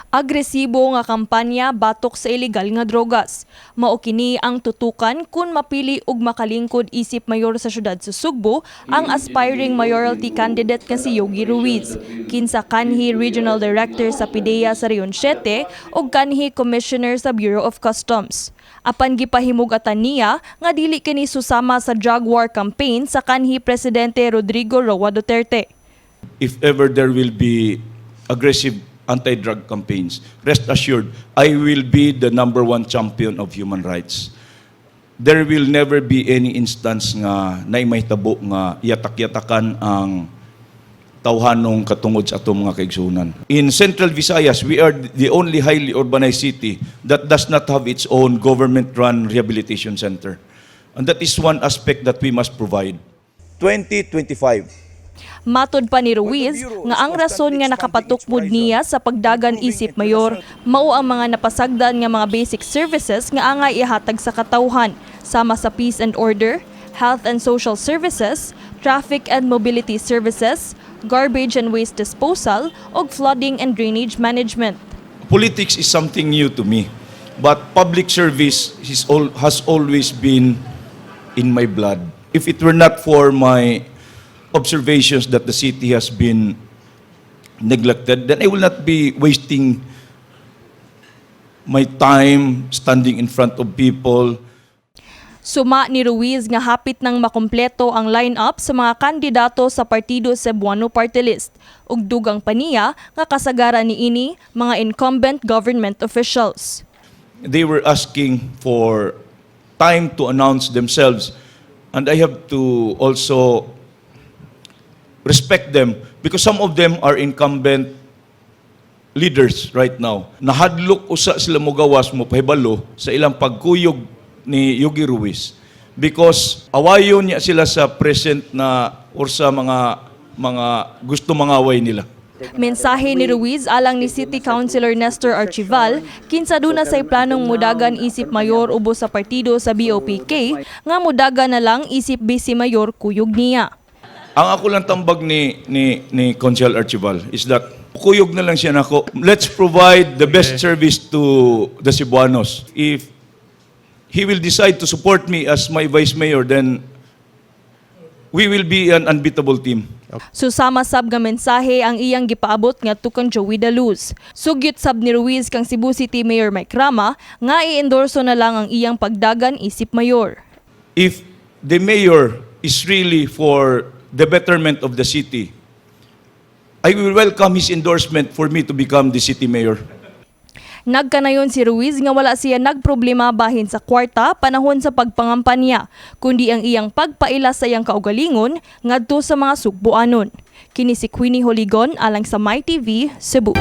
Agresibo nga kampanya batok sa ilegal nga drogas. Mao kini ang tutukan kung mapili og makalingkod isip mayor sa syudad sa Sugbo ang aspiring mayoralty candidate nga si Yogi Ruiz. Kinsa kanhi Regional Director sa PIDEA sa Rehiyon 7 ug kanhi Commissioner sa Bureau of Customs. Apan gipahimug-atan niya nga dili kini susama sa drug war campaign sa kanhi Presidente Rodrigo Roa Duterte. If ever there will be aggressive anti-drug campaigns, rest assured, I will be the #1 champion of human rights. There will never be any instance nga naimahitabo nga yatak-yatakan ang tawhanong katungod sa atong mga kaigsunan. In Central Visayas, we are the only highly urbanized city that does not have its own government-run rehabilitation center. And that is one aspect that we must provide. 2025. Matod pa ni Ruiz nga ang rason nga nakapatukmod niya sa pagdagan isip mayor mao ang mga napasagdan nga mga basic services nga angay ihatag sa katawhan sama sa peace and order, health and social services, traffic and mobility services, garbage and waste disposal ug flooding and drainage management. Politics is something new to me, but public service has always been in my blood. If it were not for my observations that the city has been neglected, then I will not be wasting my time standing in front of people. Suma ni Ruiz nga hapit nang makumpleto ang line-up sa mga kandidato sa partido Cebuano Party List ug dugang pa niya nga kasagaran niini mga incumbent government officials. They were asking for time to announce themselves, and I have to also respect them because some of them are incumbent leaders right now. Nahadlok usa sila mogawas mo pahibalo sa ilang pagkuyog ni Yogi Ruiz because awayon niya sila sa present na or sa mga gusto mangaway nila. Mensahe ni Ruiz alang ni City Councilor Nestor Archival kinsa duna say planong mudagan isip mayor ubos sa partido sa BOPK nga mudagan na lang isip Vice Mayor kuyog niya. Ang ako lang tambag ni Councilor Archival is that kuyog na lang siya nako. Let's provide the best service to the Cebuanos. If he will decide to support me as my Vice Mayor, then we will be an unbeatable team. Susama sab nga mensahe ang iyang gipaabot ngadto kang Joey Daluz. Sugyot sab ni Ruiz kang Cebu City Mayor Mike Rama nga i-endorso na lang ang iyang pagdagan isip mayor. If the mayor is really for the betterment of the city, I will welcome his endorsement for me to become the city mayor. Nagkanayon si Ruiz nga wala siya nagproblema bahin sa kwarta panahon sa pagpangampanya, kundi ang iyang pagpaila sa iyang kaugalingon ngadto sa mga Sugboanon. Kini si Queenie Joligon alang sa MyTV, Cebu.